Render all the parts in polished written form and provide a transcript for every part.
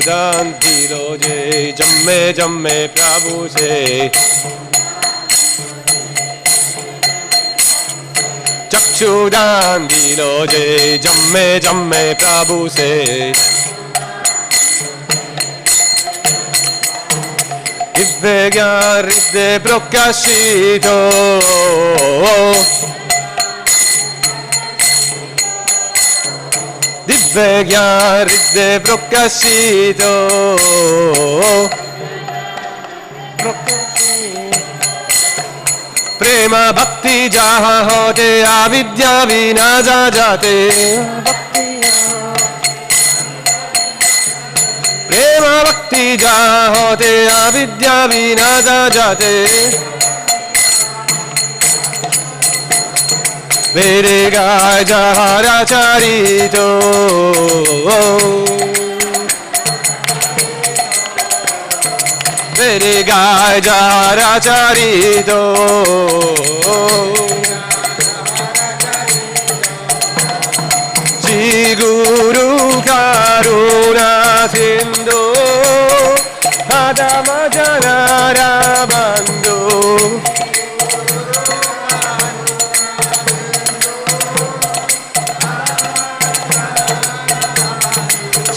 चक्षुदान दिलो जे जम्मे प्रभु से चक्षुदान दिलो जे जम्मे प्रभु से दिव्य ज्ञान हृदय प्रकाशित दिव्य ज्ञान हृदय प्रकाशित प्रेम भक्ति जहाँ होते अविद्या विनाश जाते प्रेम भक्ति जहाँ होते अविद्या विनाश जाते मेरे गाय जहाँ चरितो मेरे गाय जहाँ चरितो श्री गुरु करुणा सिंधु आदम जनरा बंधु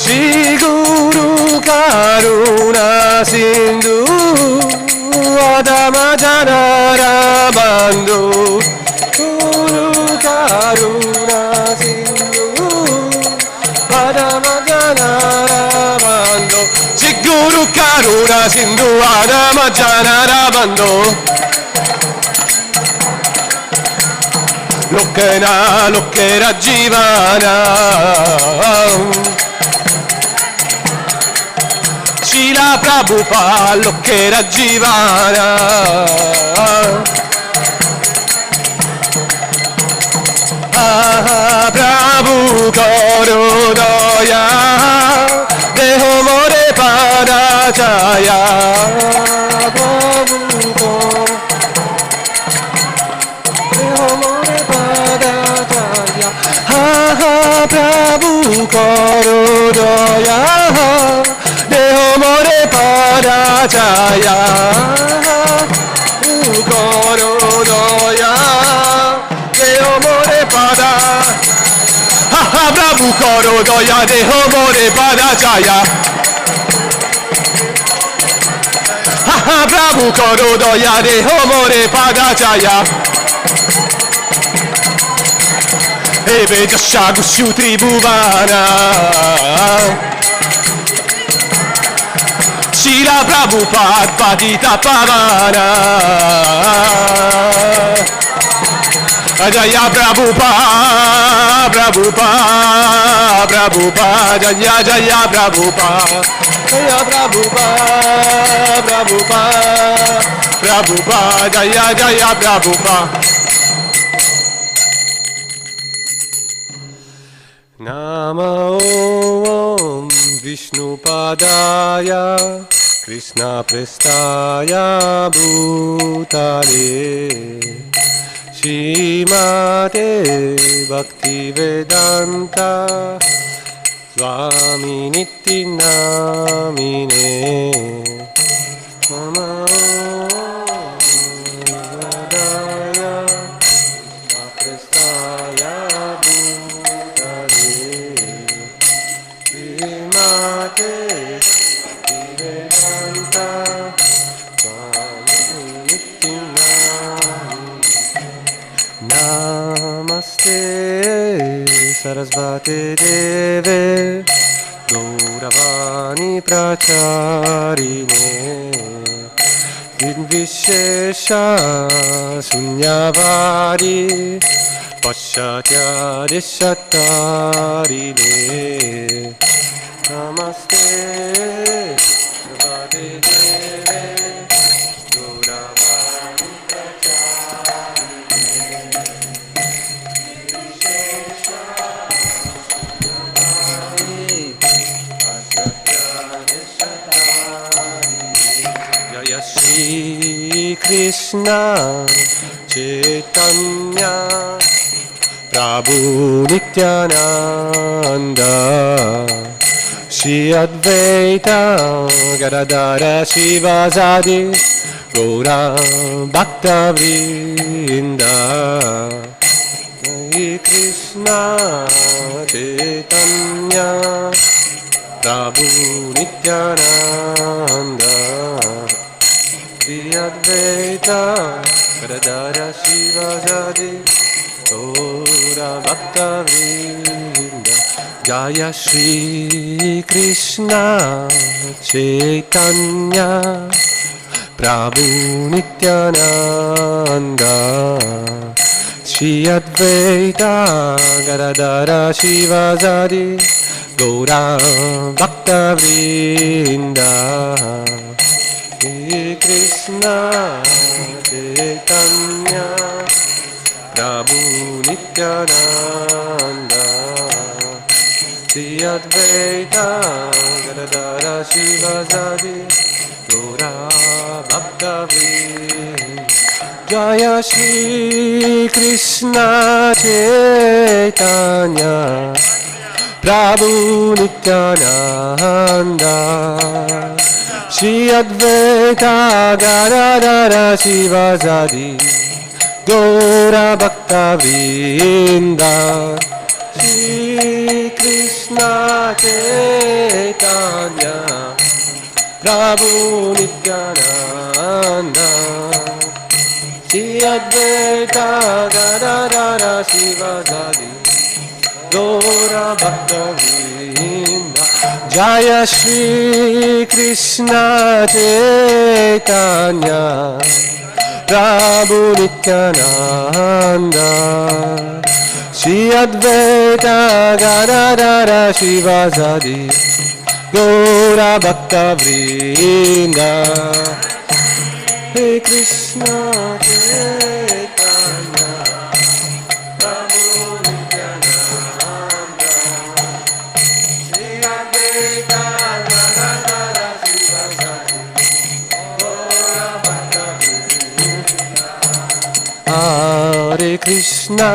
श्री गुरु करुणा सिंधु आदम जनरा बंधु गुरु करुणा सिंधु आदम जनरा बंधु श्री गुरु करुणा सिंधु आदम जनरा बंधु लोकेरा जीवना Shila Prabhupada Lokera Jivana Prabhu Koro Doya Deho More Pada Jaya Prabhu Koro Deho More Pada Jaya Prabhu Koro Doya Deho more pada jaya Koro doya Deho more pada Prabhu koro doya Deho more pada jaya Prabhu koro doya Deho more pada jaya Eve jasha gushu tribhuvana Shila Prabhupada Padita Pavana Jaya Prabhupada Prabhupada Prabhupada Jaya Prabhupada Jaya Prabhupada Prabhupada Prabhupada Jaya Prabhupada Namo Om Vishnu Padaya Krishna Prestaya Bhutale Shrimate Bhakti Vedanta Swami Niti Namine Namo Padaya Krishna Prestaya Bhutale Shrimate Namaste Sarasvati Deve Gauravani Pracharine Vidvishesha Sunyavari Paschatya Dishatarine Namaste Sarasvati Deve Gauravani Jaya Shri Krishna Chaitanya Prabhu Nityananda Shri Advaita Gadadara Shivasadi Gaura Bhakta Vrinda Hare Krishna Chaitanya Prabhu Nityananda Shri Advaita Gadadara Shivasadi Gaura Bhakta Vrinda Jaya Shri Krishna Chaitanya Prabhu Nityananda Shri Advaita Gadadara Shivasadi Gaura Bhakta Vrinda Shri Krishna Chaitanya Prabhu Nityananda Shri Advaita Gadadara Shivasadi Gaura Bhakta Vrinda Jaya Shri Krishna Chaitanya Prabhu Nityananda Shri Advaita Gadadara Shivasadi Gaura Bhakta Vrinda Shri Krishna Chaitanya Prabhu Nityananda Shri Advaita Gadadara Shivasadi Gaura Bhakta Vrinda Jaya Shri Krishna Chaitanya Prabhu Nityananda Shri Advaita Gadadara Shivasadi Gaura Bhakta Vrinda Hare Krishna Chaitanya Prabhu Nityananda Shri Advaita Gadadara Shivasadi Gaura Bhakta Vrinda Hare Krishna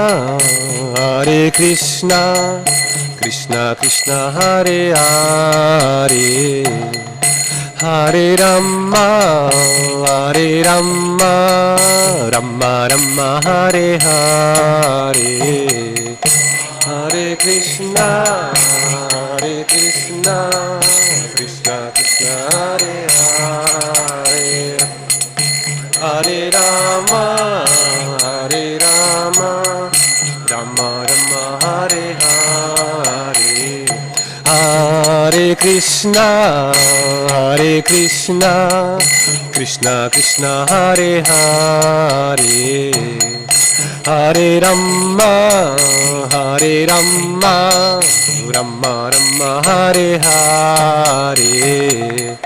Krishna Krishna Hare Hare Hare Rama Rama Rama Hare Hare Hare Krishna Krishna Krishna Hare Hare Hare Rama Rama Rama Hare Hare Hare Krishna Krishna Krishna Hare Hare Hare Rama Rama Rama Hare Hare Hare Krishna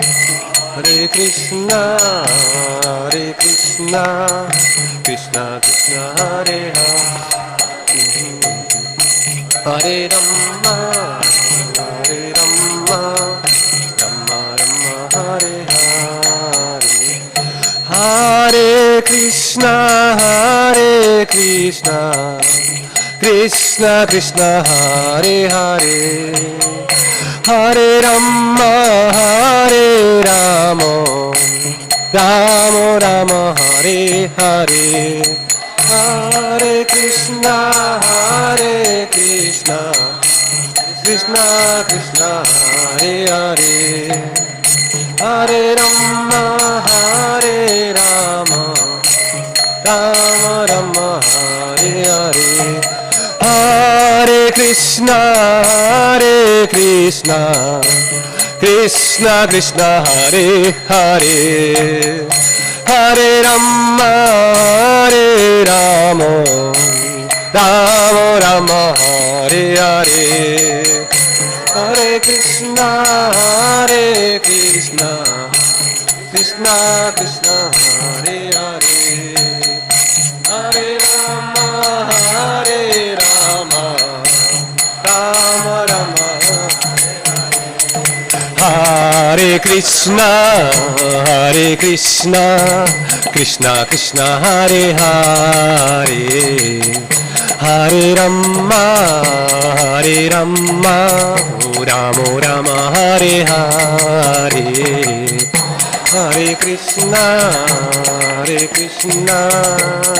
Krishna Krishna Hare Hare Hare Rama Rama Hare Hare Hare Krishna Krishna Krishna Hare Hare Hare Rama Rama Hare Hare Hare Krishna Krishna Krishna Hare Hare Hare Rama Rama Hare Hare Hare Krishna Krishna Krishna Hare Hare Hare Rama Rama Hare Hare Hare Krishna Krishna Hare Hare Hare Rama Rama Hare Krishna, Hare Krishna, Krishna Krishna, Hare Hare, Hare Rama, Hare Rama, Rama Rama, Hare Hare, Hare Krishna, Hare Krishna,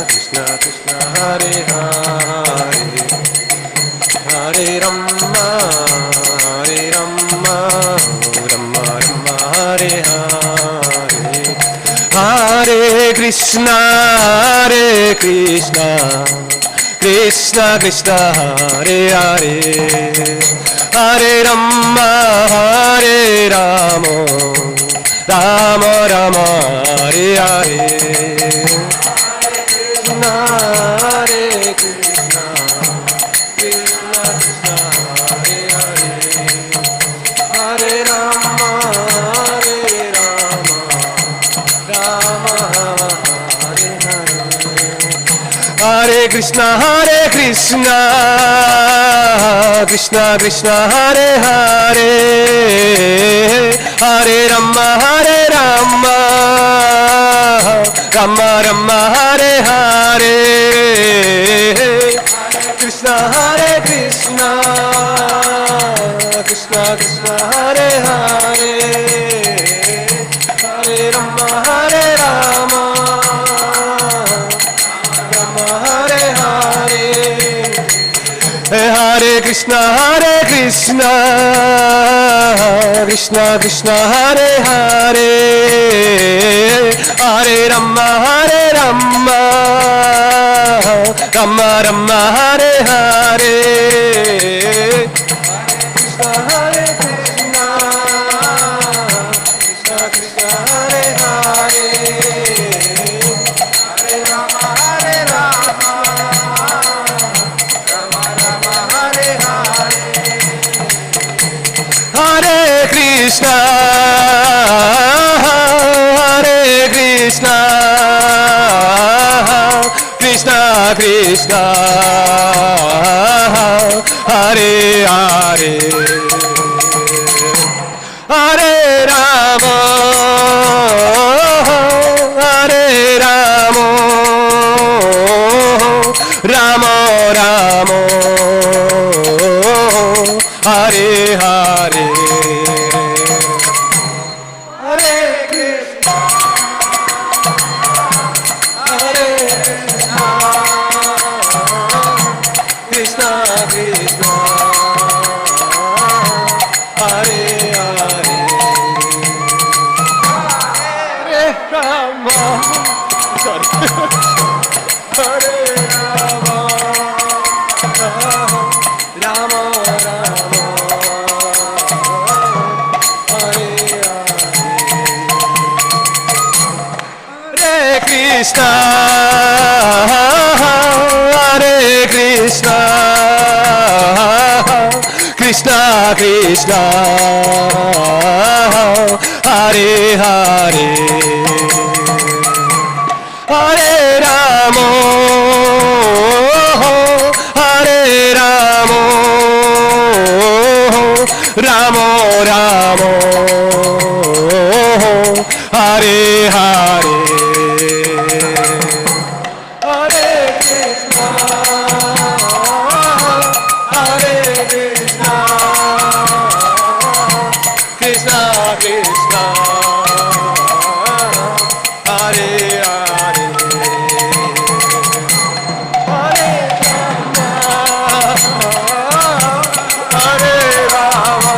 Krishna Krishna, Hare Hare, Hare Rama, Hare Rama, Rama Rama, Hare Hare, Hare Krishna, Hare Krishna, Krishna Krishna, Hare Hare, Hare Rama, Hare Rama, Rama Rama, Hare Hare, Krishna, Hare Krishna, Krishna Krishna, Hare Hare, Hare Rama, Hare Rama, Rama Hare Hare, Hare Krishna, Hare Krishna, Krishna Krishna, Hare Hare, Hare Rama, Hare Rama, Rama Rama, Hare Hare, Krishna, Hare Krishna, Krishna Krishna, Hare Hare, Hare Rama, Hare Rama, Rama Hare Hare, Hare Krishna, Hare Krishna, Krishna Krishna, Hare Hare, Hare Rama, Hare Rama, Rama Rama, Hare Hare, Krishna, Hare Krishna, Krishna Krishna, Hare Hare, Hare Rama, Hare Rama, Rama Rama, Hare Hare, Hare Krishna, Hare Krishna, Krishna Krishna, Hare Hare, Hare Rama, Hare Rama, Rama Rama, Hare Hare, Hare Krishna, Hare Krishna, Krishna Krishna, Hare Hare, Hare Rama, Hare Rama, Rama Rama, Hare Hare, Hare Krishna, Hare Krishna, Krishna Krishna, Hare Hare, Hare Rama, Hare Rama, Rama Rama, Hare Hare, Hare Krishna, Hare Krishna, Krishna Krishna, Hare Hare, Hare Rama, Hare Rama,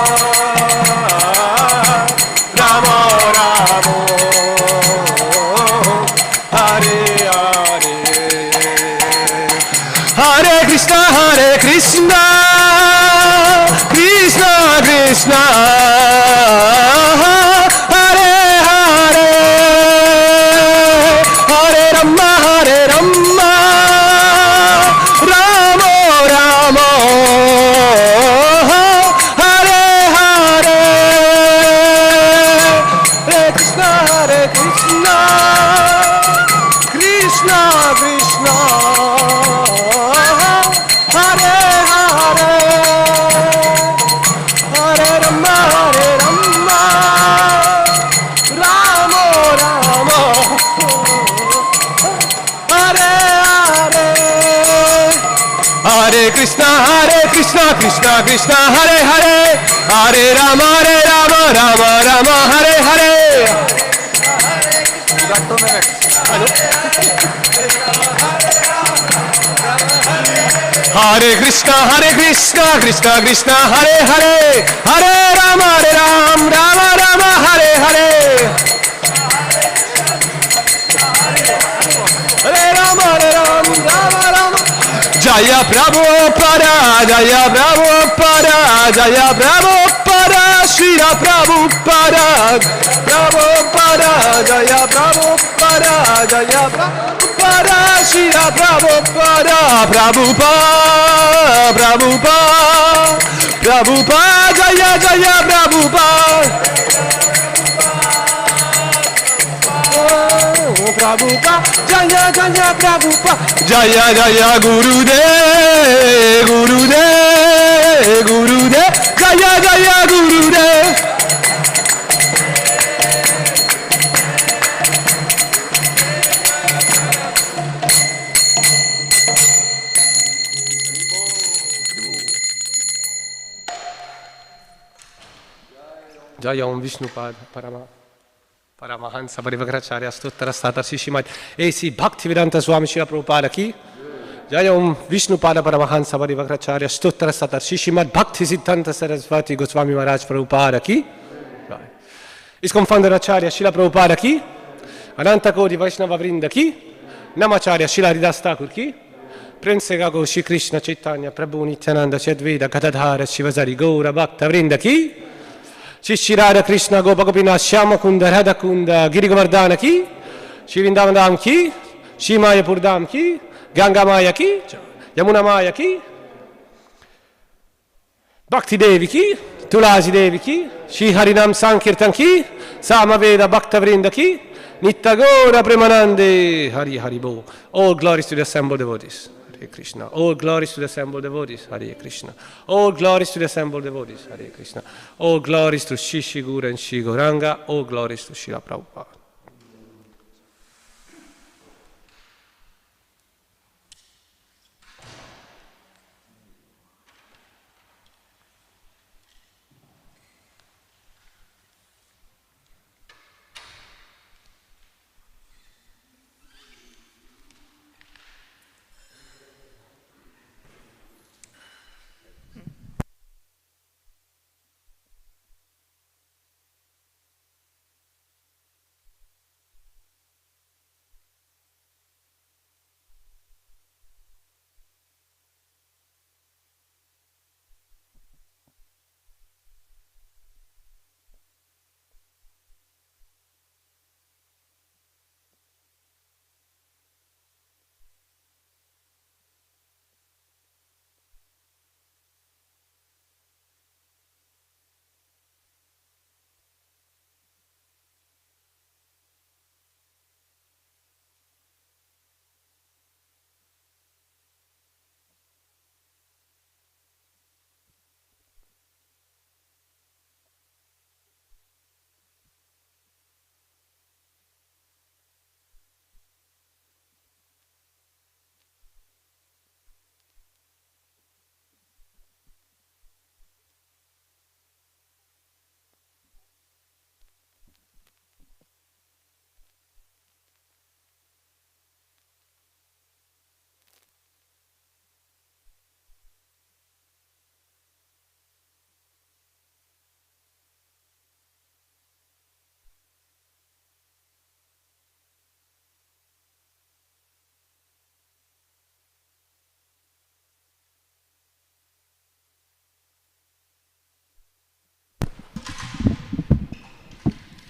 Krishna, Hare Hare, Hare Rama, Rama Rama, Hare Hare. You got 2 minutes. Hare Krishna, Krishna Krishna, Hare Hare, Hare Rama, Rama Rama, Hare Hare. Hare Rama, Rama Rama. Jaya Prabhupada, Jaya Prabhupada, Jaya Prabhupada, Shira Prabhupada, Prabhupada, Jaya Prabhupada, Jaya Prabhupada, Shira Prabhupada, Prabhupada, Prabhupada, Prabhupada, Jaya Jaya Prabhupada. Prabhupada, Jaya Jaya Prabhupada, Jaya Jaya Gurudev, Gurudev, Gurudev, Jaya Jaya Gurudev. Jaya Om Vishnupad Paramahansa Parivagacharya Stottara Sata Sishimad A.C. Bhaktivedanta Swami Srila Prabhupada ki Jaya Om Vishnupada Paramahansa Parivagacharya Stottara Sata Sishimad Bhakti Siddhanta Sarasvati Goswami Maharaj Prabhupada ki Iskcon founder Acharya Srila Prabhupada ki Ananta Kodi Vaishnava Vrinda ki Namacharya Srila Haridas Thakur ki Prince Gago Shri Krishna Chaitanya Prabhu Nityananda Chadveda Gadadhara Shivazari Gaura Bhakta Vrinda ki Shri Radha Krishna Gopagopinath Shyama Kunda Radha Kunda Giri Govardhana ki Shri Vrindavan Dham ki Shri Mayapur Dham ki Ganga Maya ki Yamuna Maya ki Bhakti Devi ki Tulasi Devi ki Shri Harinam Sankirtan ki Samaveda Bhakta Vrinda ki Nittagora Premanande Hari Hari Bo. All glories to the assembled devotees. Hare Krishna. All glories to the assembled devotees. Hare Krishna. All glories to the assembled devotees. Hare Krishna. All glories to Shri Shri Guru and Shri Gauranga. All glories to Srila Prabhupada.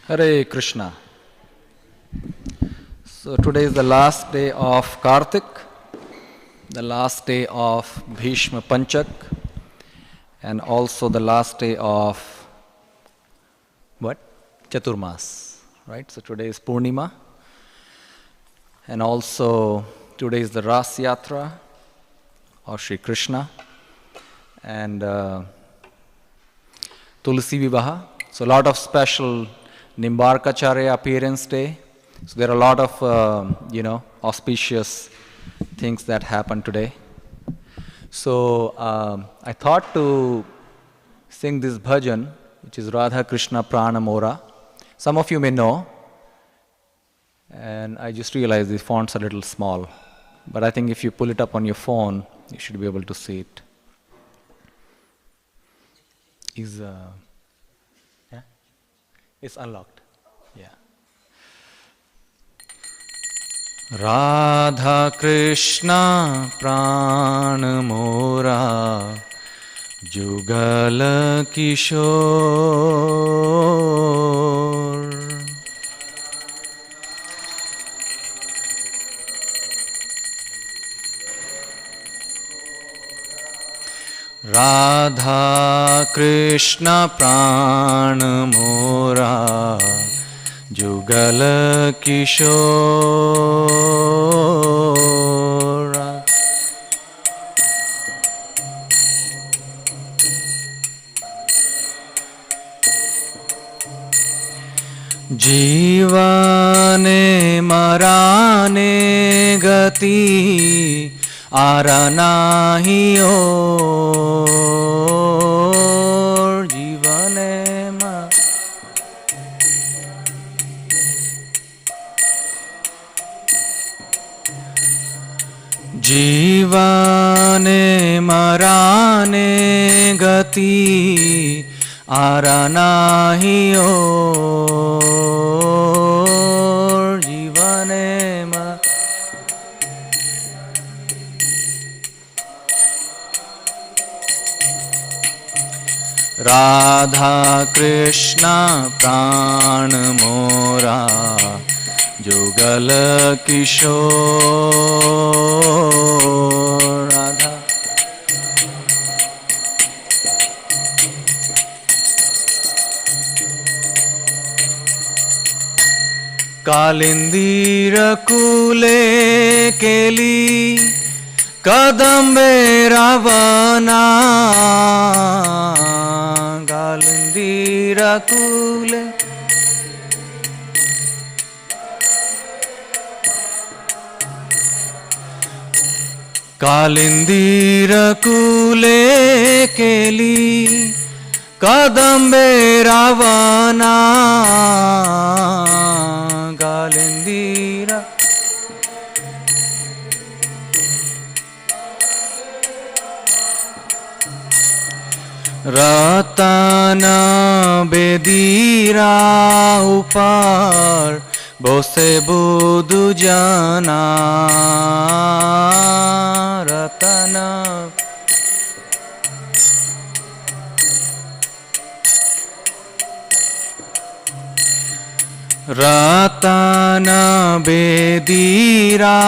Hare Krishna. So today is the last day of Kartik, the last day of Bhishma Panchak, and also the last day of what? Chaturmas, right? So today is Purnima, and also today is the Ras Yatra of Sri Krishna, and Tulsi Vivaha. So a lot of special Nimbarkacharya appearance day. So there are a lot of, auspicious things that happen today. So I thought to sing this bhajan, which is Radha Krishna Prana Mora. Some of you may know, and I just realized the font's a little small, but I think if you pull it up on your phone, you should be able to see it. It's unlocked. Yeah. Radha Krishna Prana Mora Jugal Kishore Radha Krishna Prana Mora Jugal Kishore Jivane marane gati aranahi or jivane ma Jivane marane gati aranahi or jivane ma Radha Krishna Prana Mora Jugal Kishore Radha Kalindira Kule Keli Kadambe Ravana Kalindira Kule Kalindira Kule Keli Kadambe Ravana Kalindira Ratana Bedira Upar Bose Buddhu Jana Ratana Ratana Bedira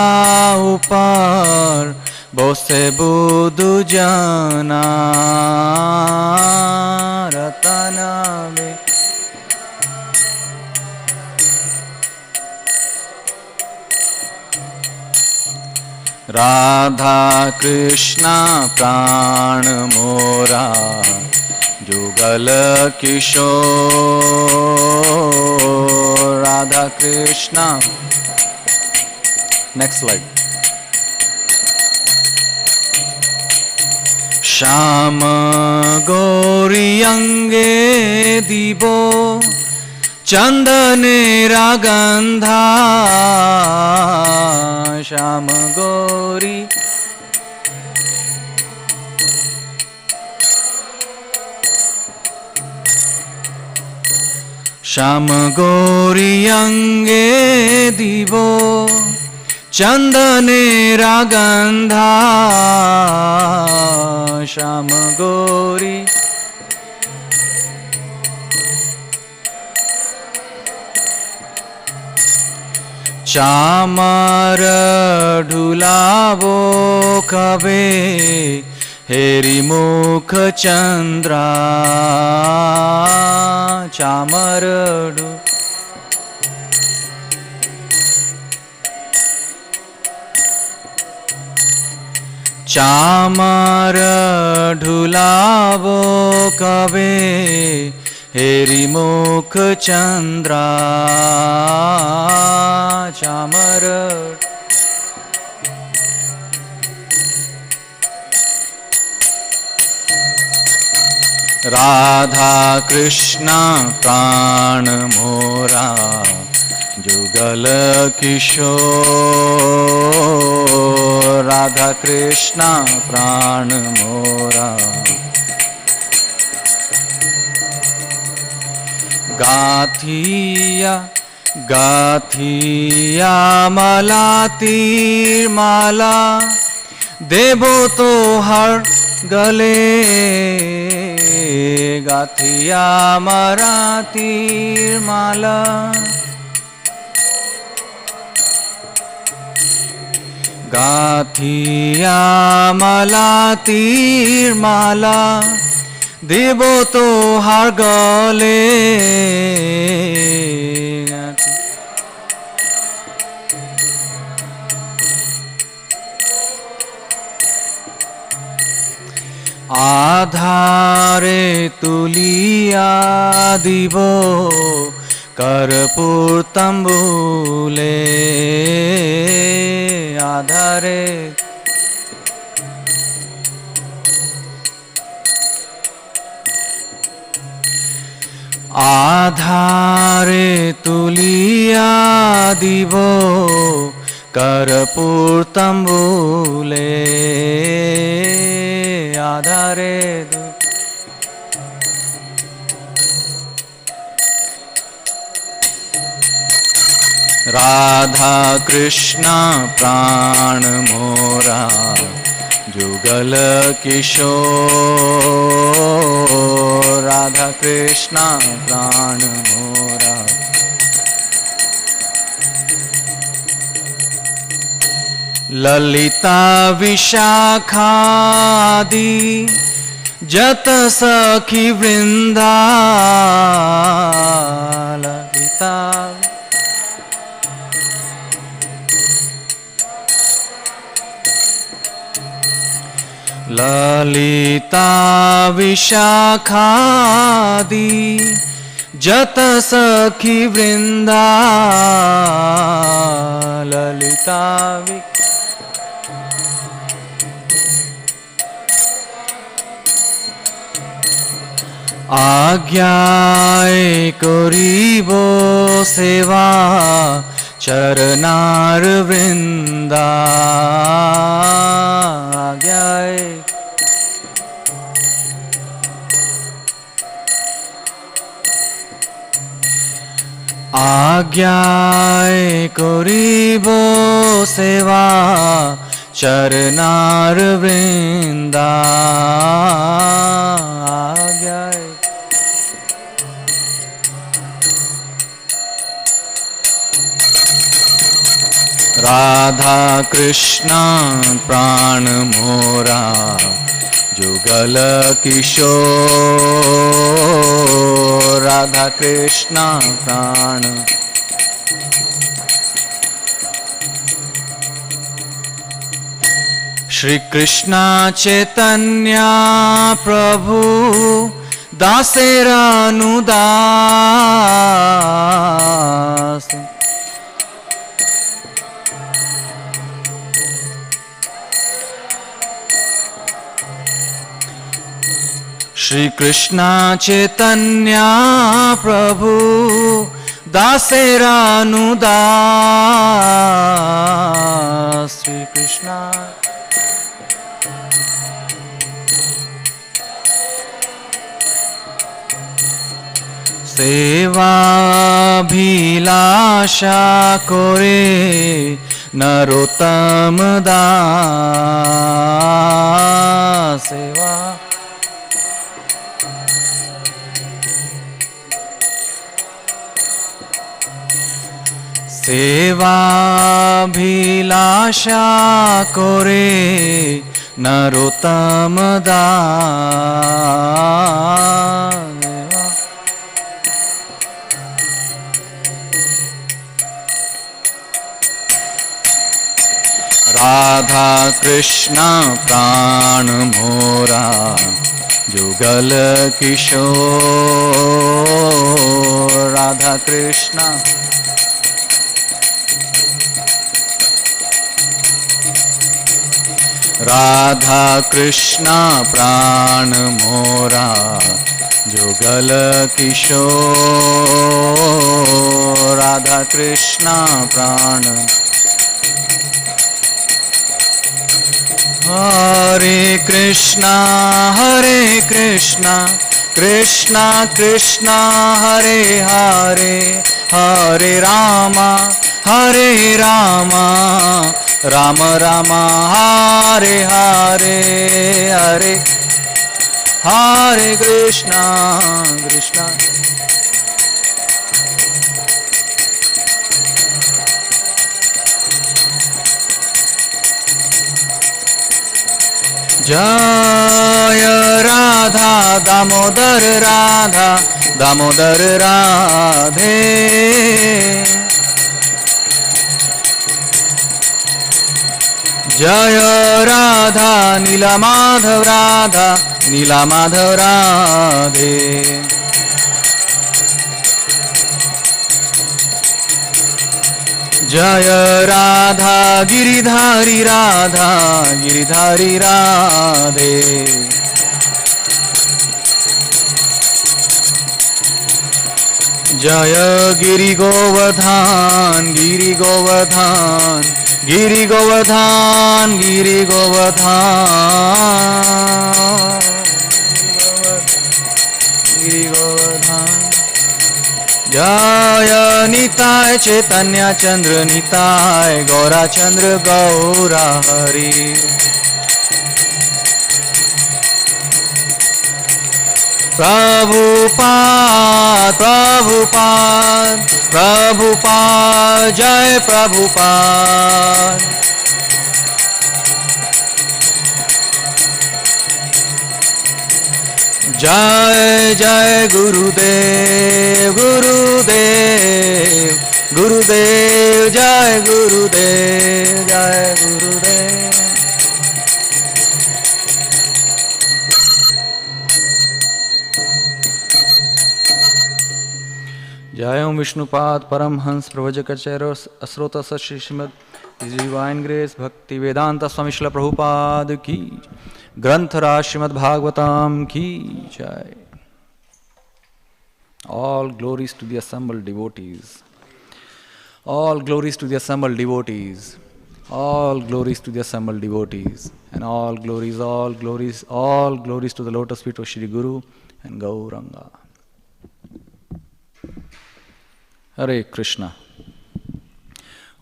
Upar Bose Buddhu Jana Ratana Bedira Radha Krishna Prana Mora Jugal Kishore Radha Krishna. Next slide. Shama Gauri Ange Dibo Chandane Ragandha Shama Gauri Shama Gauri Ange Dibo Chandane Ragandha Shama Gauri Chamar dhulavo kabe Heri mukh chandra Chamar Chamar dhulavo kabe Heri mukh chandra Chamar Radha Krishna प्राण मोरा जुगल किशोर राधा कृष्ण प्राण मोरा गाथिया गाथिया माला तीर माला देवो तो हर गले गाथिया मारा तीर माला गाथिया माला तीर माला देवो तो हर गले आधारे तुलिया दिवो कर्पूर तंबूले आधारे आधारे तुलिया दिवो कर्पूर तंबूले आधारे राधा कृष्ण प्राण मोरा जुगल किशोर राधा कृष्ण प्राण मोरा ललिता विशाखादि जत सखी वृंदा ललिता ललिता विशाखादि जत सखी वृंदा ललिता आज्ञाए करिबो सेवा चरनार वृंदा आज्ञाए आज्ञाए करिबो सेवा चरनार वृंदा आज्ञाए राधा कृष्ण प्राण मोरा जुगल किशोर राधा कृष्ण प्राण श्री कृष्ण चैतन्य प्रभु दासेरानुदास श्री कृष्ण चैतन्य प्रभु दासेरानुदास श्री कृष्ण सेवाभिलाषा करे नरोत्तम दास सेवा सेवाभिलाषा करे नरोत्तम दास राधा कृष्ण प्राण मोरा जुगल किशोर राधा कृष्ण राधा कृष्ण प्राण मोरा जुगल किशोर राधा कृष्णा प्राण हरे कृष्णा कृष्णा कृष्णा हरे हरे हरे रामा राम राम हरे हरे हरे हरे कृष्णा कृष्णा जय राधा दामोदर राधे जय राधा नीला माधव राधे जय राधा गिरिधारी राधे जय गिरि गोवर्धन जय निताय चैतन्य चंद्र निताय गौरा चंद्र गौरा हरि प्रभुपाद जय प्रभुपाद जय जय गुरुदेव जय गुरुदेव जय ओम विष्णुपाद परमहंस प्रवचकचैरो अस्रोतस श्रीमद डिवाइन ग्रेस भक्ति वेदांत स्वामी श्रील प्रभुपाद की ग्रंथराज श्रीमद् भागवतम की जय. All glories to the assembled devotees. All glories to the assembled devotees. All glories to the assembled devotees. And all glories to the lotus feet of Shri Guru and Gauranga. Hare Krishna.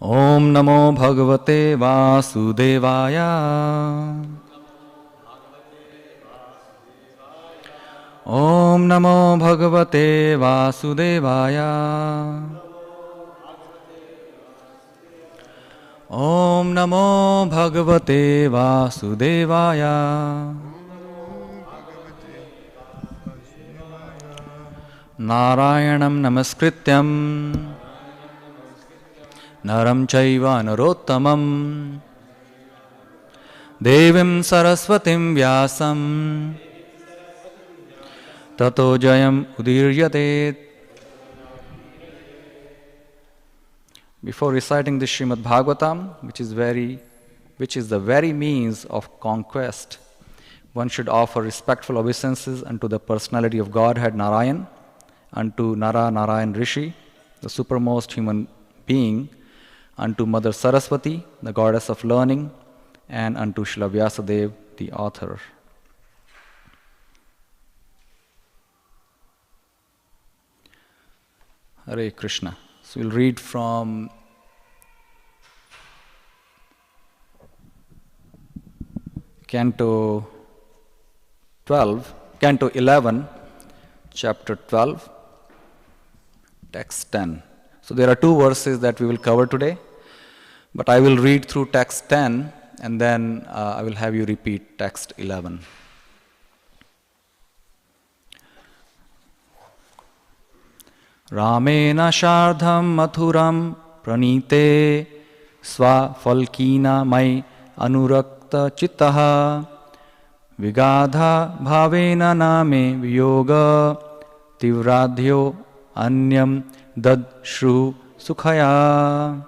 Om Namo Bhagavate Vasudevaya. Om Namo Bhagavate Vasudevaya. Om Namo Bhagavate Vasudevaya. Narayanam Namaskrityam Naram Chaiva Narottamam Devim Saraswatim Vyasam Tato Jayam Udiryate. Before reciting the Srimad Bhagavatam, which is the very means of conquest, one should offer respectful obeisances unto the personality of Godhead Narayan, unto Narayan Rishi, the supermost human being, unto Mother Saraswati, the goddess of learning, and unto Srila Vyasadeva, the author. Hare Krishna. So we'll read from Canto 11, Chapter 12, Text 10. So there are two verses that we will cover today, but I will read through Text 10 and then I will have you repeat Text 11. Ramena Shardham Mathuram Pranite Swa Falkina Mai Anurakta Chittaha Vigadha Bhavena Name Viyoga Tivradhyo Anyam Dad Shru Sukhaya.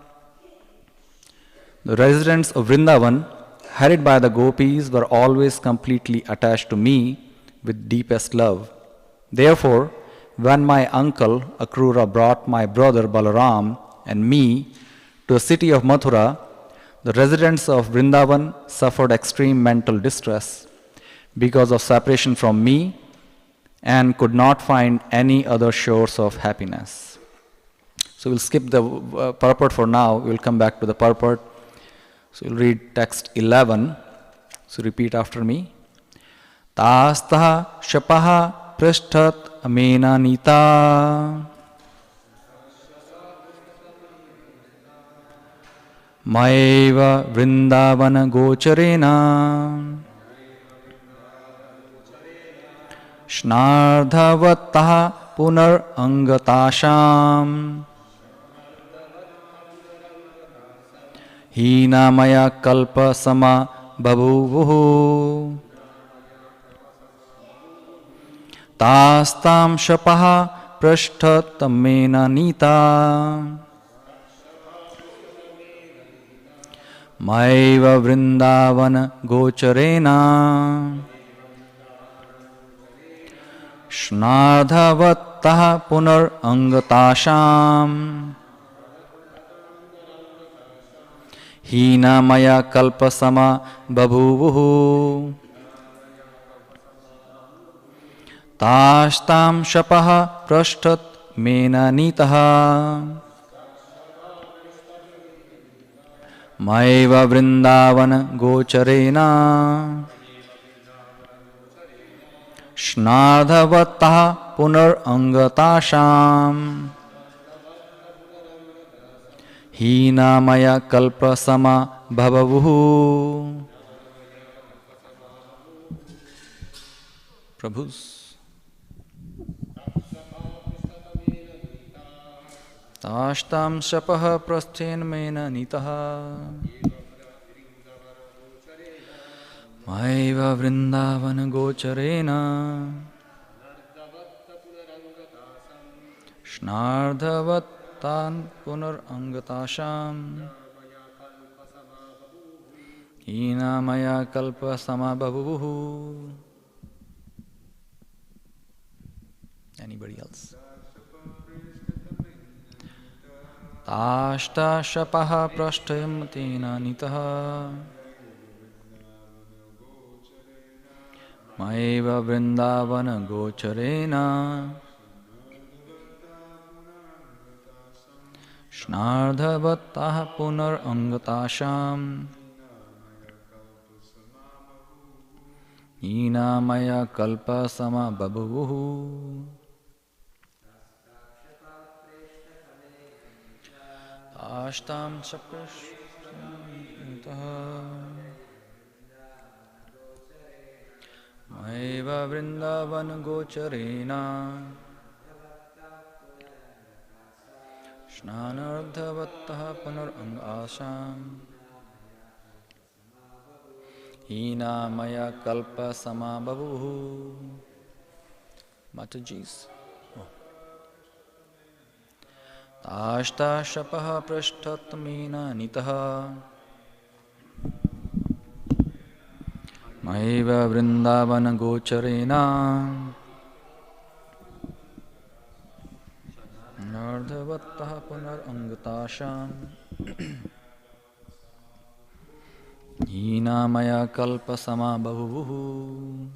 The residents of Vrindavan, harried by the gopis, were always completely attached to me with deepest love. Therefore, when my uncle Akrura brought my brother Balaram and me to the city of Mathura, the residents of Vrindavan suffered extreme mental distress because of separation from me and could not find any other source of happiness. So we'll skip the purport for now. We'll come back to the purport. So we'll read text 11. So repeat after me. Tastaha shapaha prishtat amena nita maeva vrindavana gocharena Shnardhavataha punar angatasham Hina maya kalpa sama babhuvuhu Tastam shapaha prashtatamena nita Maiva vrindavana gocharena Shnardhavataha punar angatasham Hina maya kalpasama babhuvuhu Tashtam shapaha prashtat mena nitaha Maiva vrindavana gocharena Shnardhavataha punar angatasham Hina maya kalpasama bhavavuhu. Prabhus. Ashtam shapaha prasthen mena nitaha Maiva vrindavana gocharena Shnardhavatan punar angatasham Hina maya kalpa samabhavuhu. Anybody else? Tashta shapaha prashtem tena nitaha Maiva vrindavana gocharena Shnardhavataha punar angatasham Hina maya kalpa sama babhuvuhu. Ashtam chaprash Maiva vrindavana gocharena Shnanardhavataha punar angasham Hina maya kalpa samabhavuhu. Mataji's. Ashta shapaha prashtatmena nitaha Maiva vrindavana gocharena Nardhavataha punar angatasham Hina maya kalpa samabhavuhu.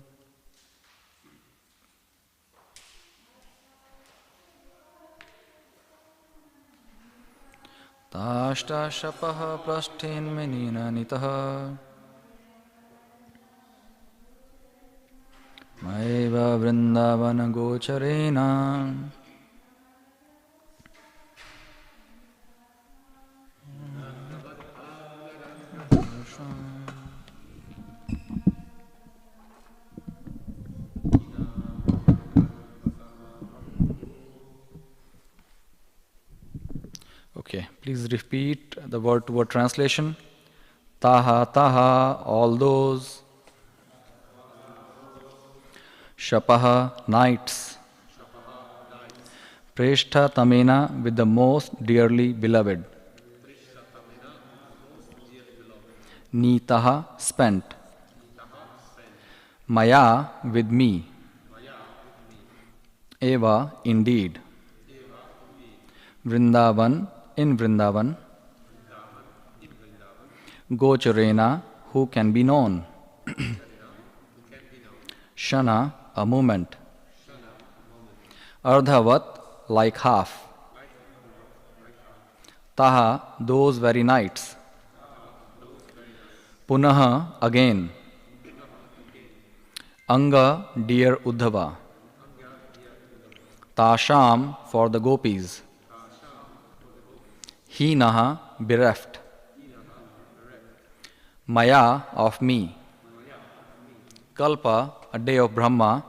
Tashta shapaha prasthen menina nitaha Maiva vrindavana gocharena Okay, please repeat the word-to-word translation. Taha, taha, all those. Shapaha, nights. Preshta tamena, with the most dearly beloved. Nitaha, spent. Maya, with me. Eva, indeed. Vrindavan, in Vrindavan. Gocharena, who can be known. Shana, a moment. Ardhavat, like half. Taha, those very nights. Punaha, again. Anga, dear Uddhava. Tasham, for the gopis. Hinaha, bereft. Maya, of me. Kalpa, a day of Brahma,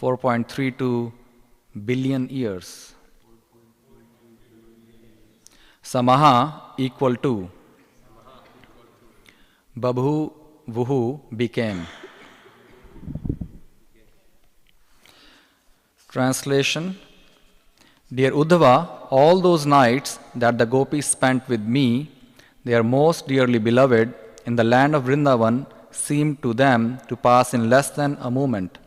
4.32 billion years. Samaha, equal to. Babhu, vuhu, became. Translation. Dear Uddhava, all those nights that the gopis spent with me, their most dearly beloved, in the land of Vrindavan, seemed to them to pass in less than a moment.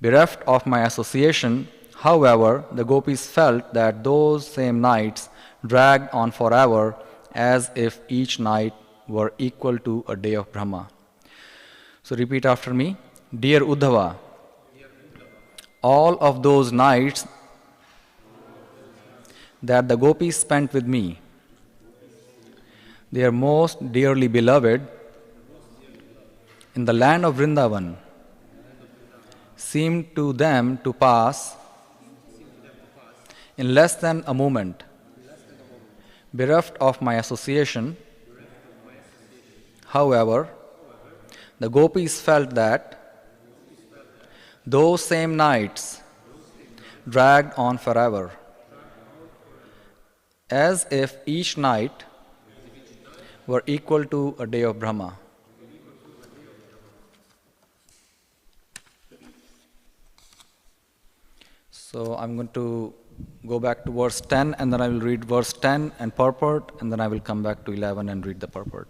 Bereft of my association, however, the gopis felt that those same nights dragged on forever, as if each night were equal to a day of Brahma. So repeat after me. Dear Uddhava, all of those nights that the gopis spent with me, their most dearly beloved, in the land of Vrindavan, seemed to them to pass in less than a moment. Bereft of my association, however, the gopis felt that those same nights dragged on forever, as if each night were equal to a day of Brahma. So I'm going to go back to verse 10, and then I will read verse 10 and purport, and then I will come back to 11 and read the purport.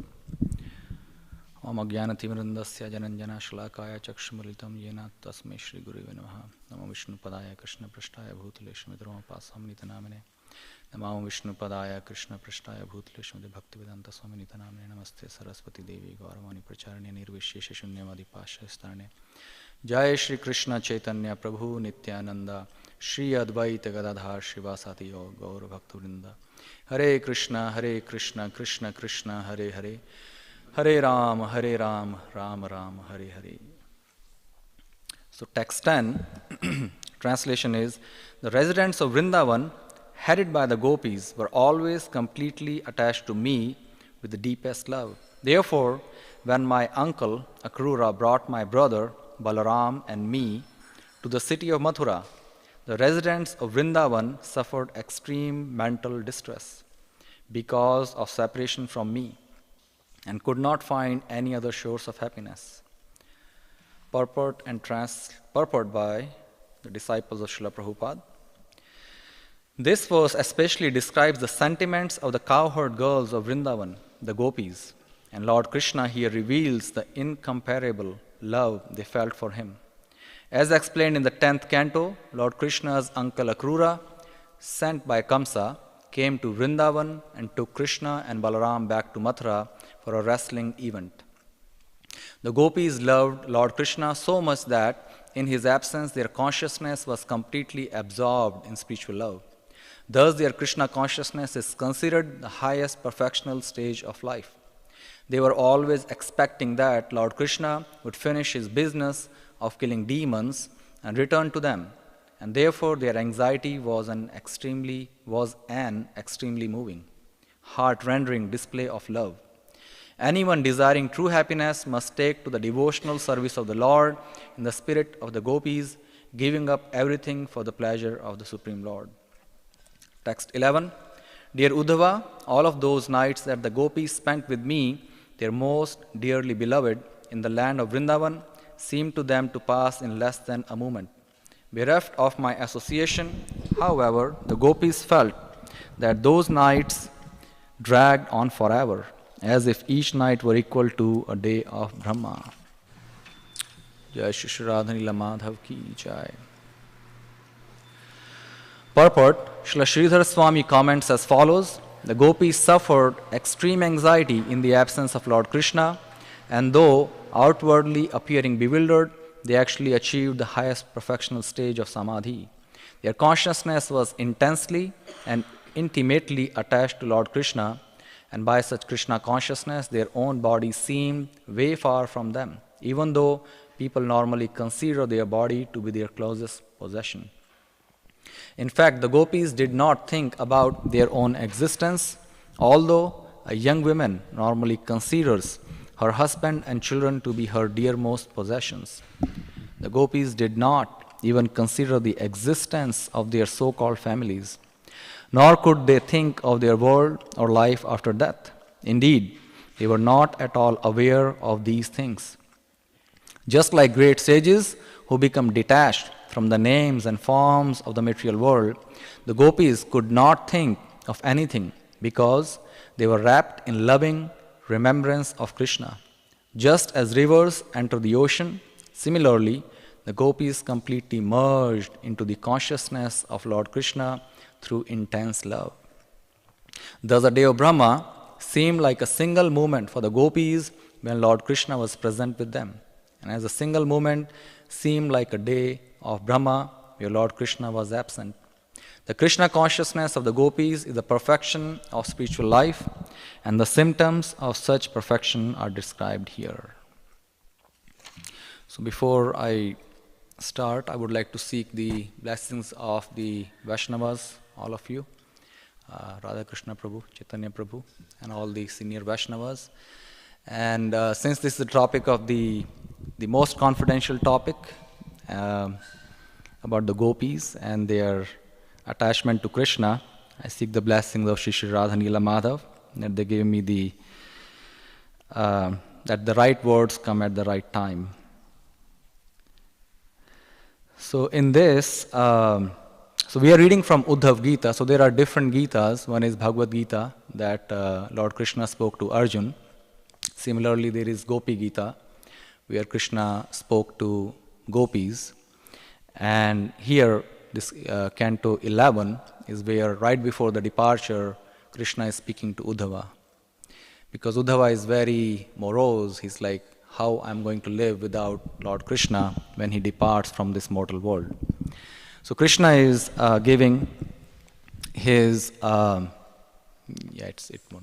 Om Ajnanatimrandasya Jananjana Shalakaya Chakshmalitam Yena Tasmai Shri Gurave Namaha. Namo Vishnu Padaya Krishna Prashtaya Bhutalesh Midroma Pasamnita Namane. Namo Vishnu Padaya Krishna Prashtaya Bhutalesh Midroma Bhaktivedanta Swaminita Namane. Namaste Saraswati Devi Gauravani Pracharanya Nirvishesha Shunyavadi Pasha Starne. Jai Shri Krishna Chaitanya Prabhu Nityananda Shri Advaita Gadadhar Shivasati Gaur Bhaktivinoda. Hare Krishna Krishna Krishna Hare Hare Hare Ram Ram Ram Hare Hare. So text 10 translation is, the residents of Vrindavan, headed by the gopis, were always completely attached to me with the deepest love. Therefore, when my uncle Akrura brought my brother Balaram and me to the city of Mathura, the residents of Vrindavan suffered extreme mental distress because of separation from me and could not find any other source of happiness. Purport by the disciples of Srila Prabhupada. This verse especially describes the sentiments of the cowherd girls of Vrindavan, the gopis, and Lord Krishna here reveals the incomparable love they felt for him. As explained in the 10th canto, Lord Krishna's uncle Akrura, sent by Kamsa, came to Vrindavan and took Krishna and Balaram back to Mathura for a wrestling event. The gopis loved Lord Krishna so much that in his absence their consciousness was completely absorbed in spiritual love. Thus their Krishna consciousness is considered the highest perfectional stage of life. They were always expecting that Lord Krishna would finish his business of killing demons and return to them, and therefore their anxiety was an extremely moving, heart-rending display of love. Anyone desiring true happiness must take to the devotional service of the Lord in the spirit of the gopis, giving up everything for the pleasure of the Supreme Lord. Text 11. Dear Uddhava, all of those nights that the gopis spent with me, their most dearly beloved, in the land of Vrindavan, seemed to them to pass in less than a moment. Bereft of my association, however, the gopis felt that those nights dragged on forever, as if each night were equal to a day of Brahma. Jai Shri Radha Nila Madhav ki jai. Purport, Srila Sridhar Swami comments as follows: the gopis suffered extreme anxiety in the absence of Lord Krishna, and though outwardly appearing bewildered, they actually achieved the highest perfectional stage of samadhi. Their consciousness was intensely and intimately attached to Lord Krishna, and by such Krishna consciousness, their own body seemed way far from them, even though people normally consider their body to be their closest possession. In fact, the gopis did not think about their own existence, although a young woman normally considers her husband and children to be her dearmost possessions. The gopis did not even consider the existence of their so-called families, nor could they think of their world or life after death. Indeed, they were not at all aware of these things. Just like great sages who become detached from the names and forms of the material world, the gopis could not think of anything because they were wrapped in loving remembrance of Krishna. Just as rivers enter the ocean, similarly, the gopis completely merged into the consciousness of Lord Krishna through intense love. Thus, the day of Brahma seemed like a single moment for the gopis when Lord Krishna was present with them. And as a single moment seemed like a day of Brahma where Lord Krishna was absent. The Krishna consciousness of the gopis is the perfection of spiritual life, and the symptoms of such perfection are described here. So before I start, I would like to seek the blessings of the Vaishnavas, all of you, Radha Krishna Prabhu, Chaitanya Prabhu, and all the senior Vaishnavas. And since this is the topic of the most confidential topic about the gopis and their attachment to Krishna, I seek the blessings of Shri Shri Radha Nila Madhava, that they give me that the right words come at the right time. So in this, so we are reading from Uddhav Gita. So there are different Gitas. One is Bhagavad Gita that Lord Krishna spoke to Arjun. Similarly, there is Gopi Gita, where Krishna spoke to gopis. And here, this Canto 11 is where right before the departure, Krishna is speaking to Uddhava. Because Uddhava is very morose, he's like, how I'm going to live without Lord Krishna when he departs from this mortal world. So Krishna is giving his, it won't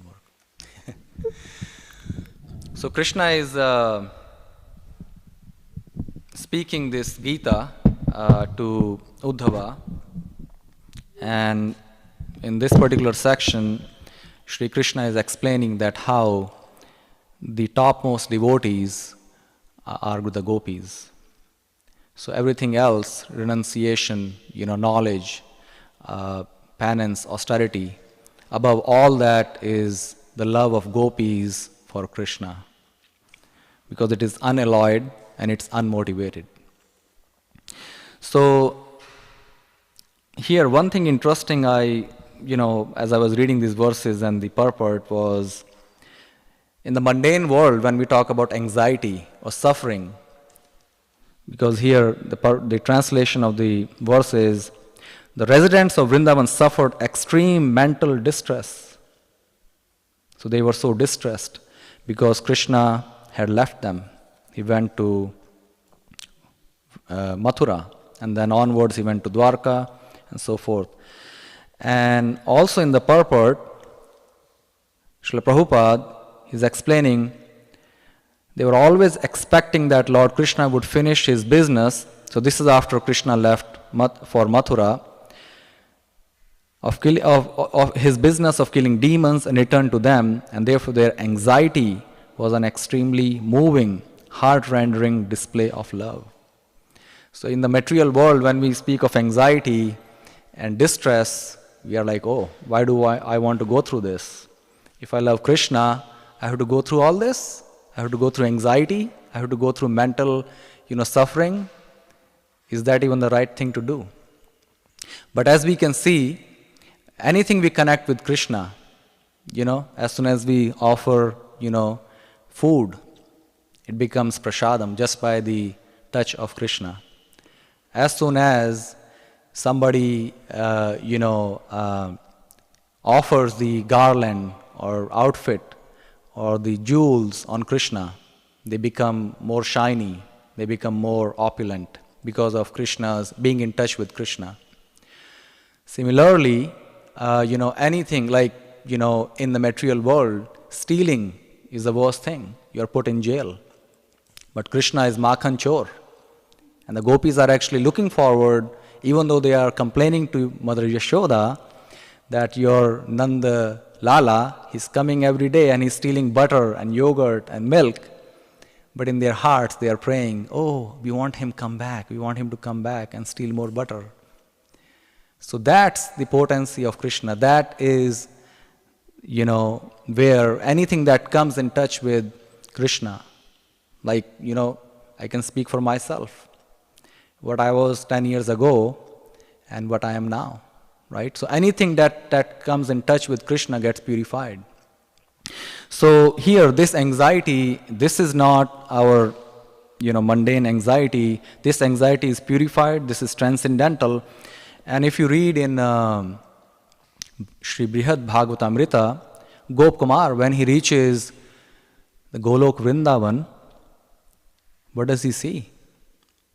work. So Krishna is speaking this Gita to Uddhava, and in this particular section, Sri Krishna is explaining that how the topmost devotees are the gopis. So everything else, renunciation, knowledge, penance, austerity, above all that is the love of gopis for Krishna, because it is unalloyed and it's unmotivated. So here, one thing interesting, as I was reading these verses and the purport was, in the mundane world, when we talk about anxiety or suffering, because here the translation of the verse is, the residents of Vrindavan suffered extreme mental distress. So they were so distressed because Krishna had left them. He went to Mathura, and then onwards he went to Dwarka, and so forth. And also in the purport, Srila Prabhupada is explaining, they were always expecting that Lord Krishna would finish his business. So this is after Krishna left for Mathura, of his business of killing demons and return to them, and therefore their anxiety was an extremely moving, heart-rendering display of love. So in the material world, when we speak of anxiety and distress, we are like, oh, why do I want to go through this? If I love Krishna, I have to go through all this? I have to go through anxiety? I have to go through mental, suffering? Is that even the right thing to do? But as we can see, anything we connect with Krishna, as soon as we offer, food, it becomes prasadam just by the touch of Krishna. As soon as somebody, offers the garland or outfit or the jewels on Krishna, they become more shiny, they become more opulent because of Krishna's being in touch with Krishna. Similarly, anything like, in the material world, stealing is the worst thing. You're put in jail. But Krishna is Makhan Chor. And the gopis are actually looking forward, even though they are complaining to Mother Yashoda that your Nanda Lala, he's coming every day and he's stealing butter and yogurt and milk. But in their hearts they are praying, oh, we want him come back. We want him to come back and steal more butter. So that's the potency of Krishna. That is, where anything that comes in touch with Krishna, like, I can speak for myself. What I was 10 years ago and what I am now, right? So anything that comes in touch with Krishna gets purified. So here, this anxiety, this is not our, mundane anxiety. This anxiety is purified. This is transcendental. And if you read in Sri Brihad Bhagavatamrita, Gop Kumar, when he reaches the Golok Vrindavan, what does he see?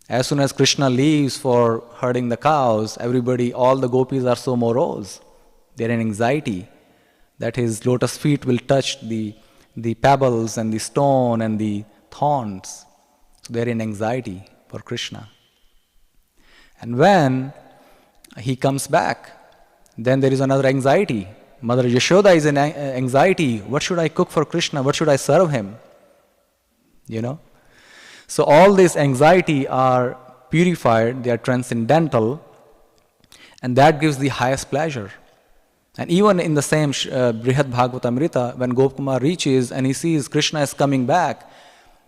As soon as Krishna leaves for herding the cows, everybody, all the gopis are so morose. They're in anxiety that his lotus feet will touch the pebbles and the stone and the thorns. So they're in anxiety for Krishna. And when he comes back, then there is another anxiety. Mother Yashoda is in anxiety. What should I cook for Krishna? What should I serve him? So all this anxiety are purified, they are transcendental, and that gives the highest pleasure. And even in the same Brihad Bhagavatamrita, when Gopkumar reaches and he sees Krishna is coming back,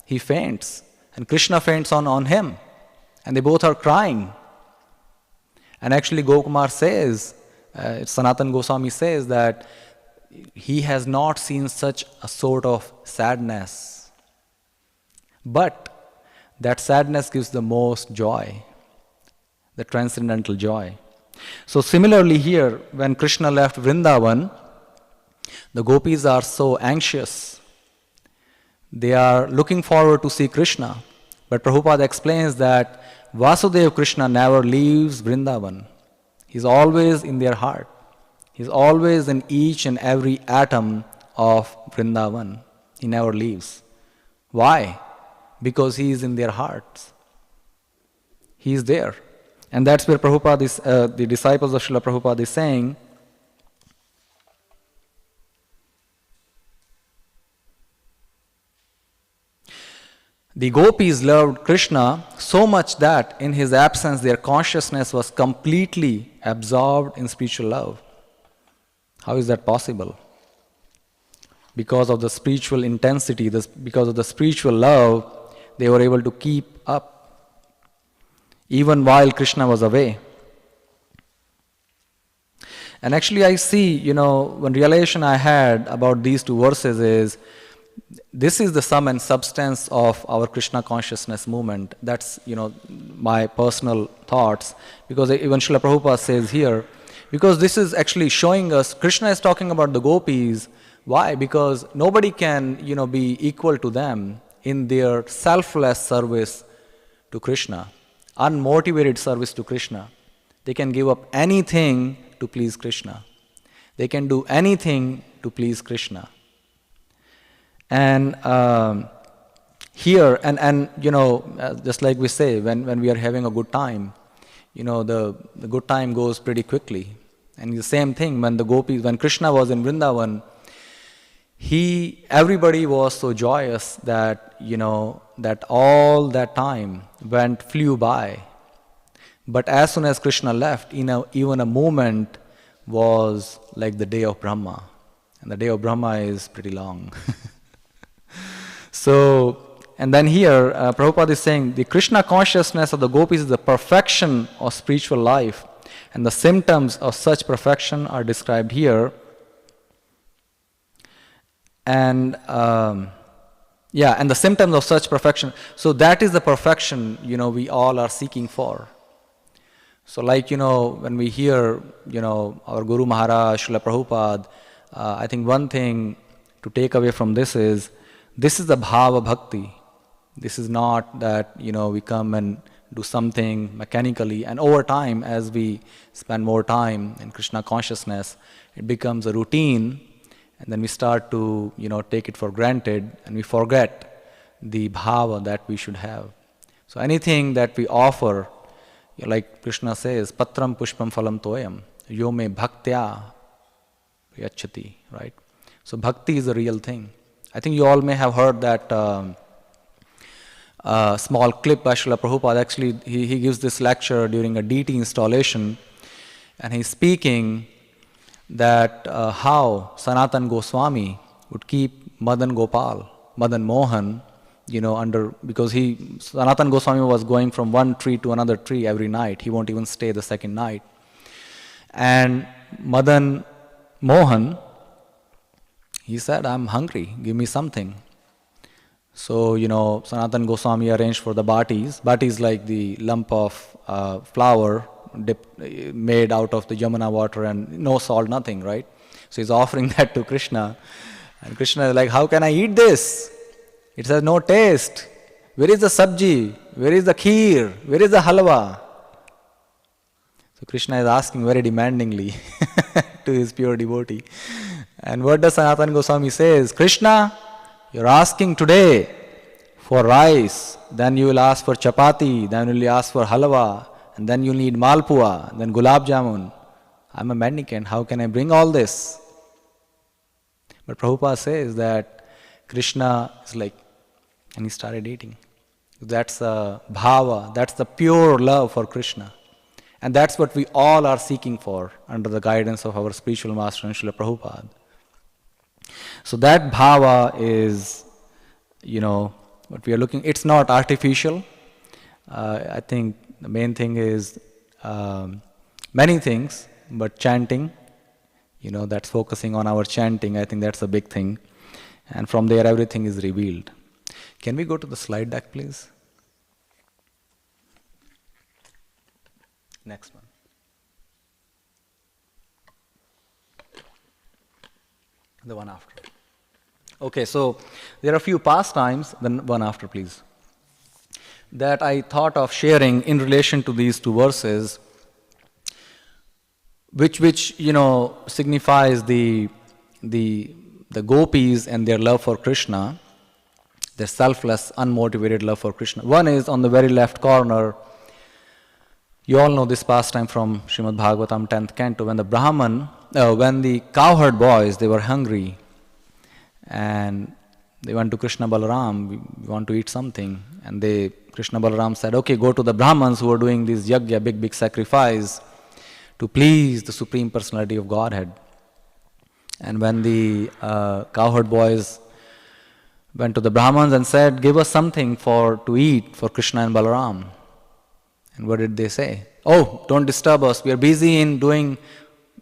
he faints. And Krishna faints on him. And they both are crying. And actually Gopkumar says, Sanatan Goswami says that he has not seen such a sort of sadness. But that sadness gives the most joy, the transcendental joy. So similarly here, when Krishna left Vrindavan, the gopis are so anxious. They are looking forward to see Krishna. But Prabhupada explains that Vasudeva Krishna never leaves Vrindavan. He's always in their heart. He's always in each and every atom of Vrindavan. He never leaves. Why? Because he is in their hearts. He is there. And that's where Prabhupada is, the disciples of Srila Prabhupada is saying, the gopis loved Krishna so much that in his absence their consciousness was completely absorbed in spiritual love. How is that possible? Because of the spiritual intensity, because of the spiritual love, they were able to keep up even while Krishna was away. And actually I see, one realization I had about these two verses is, this is the sum and substance of our Krishna consciousness movement. That's, my personal thoughts. Because even Srila Prabhupada says here, because this is actually showing us, Krishna is talking about the gopis. Why? Because nobody can, be equal to them in their selfless service to Krishna, unmotivated service to Krishna. They can give up anything to please Krishna. They can do anything to please Krishna. And here, and just like we say, when we are having a good time, the good time goes pretty quickly. And the same thing when the gopis, when Krishna was in Vrindavan, everybody was so joyous that, that all that time flew by. But as soon as Krishna left, even a moment was like the day of Brahma. And the day of Brahma is pretty long. So, and then here, Prabhupada is saying, the Krishna consciousness of the gopis is the perfection of spiritual life. And the symptoms of such perfection are described here. And and the symptoms of such perfection. So that is the perfection, we all are seeking for. So like, when we hear, our Guru Maharaj, Srila Prabhupada, I think one thing to take away from this is the bhava bhakti. This is not that, we come and do something mechanically, and over time, as we spend more time in Krishna consciousness, it becomes a routine, and then we start to, take it for granted, and we forget the bhava that we should have. So anything that we offer, like Krishna says, patram pushpam phalam toyam, yo me bhaktya yachati, right? So bhakti is a real thing. I think you all may have heard that small clip by Srila Prabhupada. Actually, he gives this lecture during a deity installation, and he's speaking that how Sanatan Goswami would keep Madan Mohan, because Sanatan Goswami was going from one tree to another tree every night. He won't even stay the second night. And Madan Mohan, he said, I'm hungry, give me something. So, Sanatan Goswami arranged for the batis. Bati is like the lump of flour made out of the Yamuna water and no salt, nothing, right? So he's offering that to Krishna. And Krishna is like, how can I eat this? It has no taste. Where is the sabji? Where is the kheer? Where is the halwa? So Krishna is asking very demandingly to his pure devotee. And what does Sanatan Goswami says? Krishna, you're asking today for rice, then you will ask for chapati, then you will ask for halwa, and then you need malpua, then gulab jamun. I'm a mendicant, how can I bring all this? But Prabhupada says that Krishna is like, and he started eating. That's a bhava, that's the pure love for Krishna. And that's what we all are seeking for under the guidance of our spiritual master, Srila Prabhupada. So that bhava is, what we are looking, it's not artificial. I think the main thing is many things, but chanting, that's focusing on our chanting, I think that's a big thing. And from there everything is revealed. Can we go to the slide deck, please? Next one. The one after. Okay, so there are a few pastimes, then one after, please, that I thought of sharing in relation to these two verses, which signifies the gopis and their love for Krishna, their selfless, unmotivated love for Krishna. One is on the very left corner. You all know this pastime from Srimad Bhagavatam 10th canto, when the cowherd boys, they were hungry and they went to Krishna Balaram, we want to eat something. And Krishna Balaram said, okay, go to the Brahmins who are doing this yajna, big sacrifice to please the Supreme Personality of Godhead. And when the cowherd boys went to the Brahmins and said, give us something to eat for Krishna and Balaram. And what did they say? Oh, don't disturb us. We are busy in doing,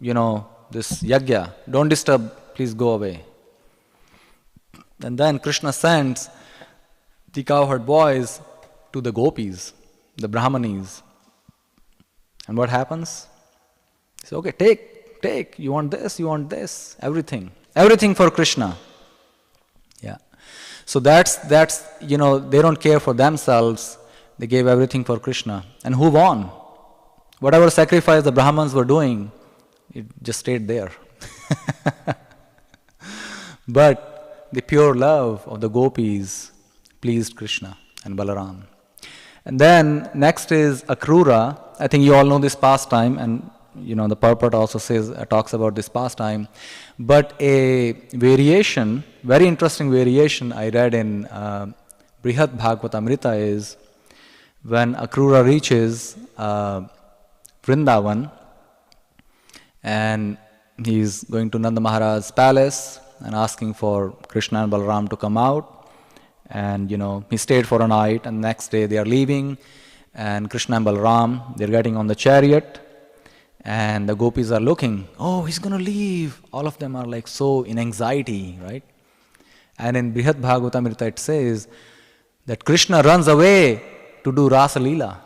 this yajna. Don't disturb. Please go away. And then Krishna sends the cowherd boys to the gopis, the brahmanis. And what happens? He says, okay, take. You want this, everything. Everything for Krishna. Yeah. So that's they don't care for themselves. They gave everything for Krishna. And who won? Whatever sacrifice the Brahmins were doing, it just stayed there. But the pure love of the gopis pleased Krishna and Balaram. And then next is Akrura. I think you all know this pastime, and the purport also talks about this pastime. But a variation, very interesting variation I read in Brihad Bhagavatamrita is when Akrura reaches Vrindavan and he's going to Nanda Maharaj's palace and asking for Krishna and Balaram to come out. And he stayed for a night, and next day they are leaving, and Krishna and Balaram, they're getting on the chariot, and the gopis are looking, oh, he's going to leave. All of them are like so in anxiety, right? And in Brihad Bhagavatamrita it says that Krishna runs away to do Rasa Leela.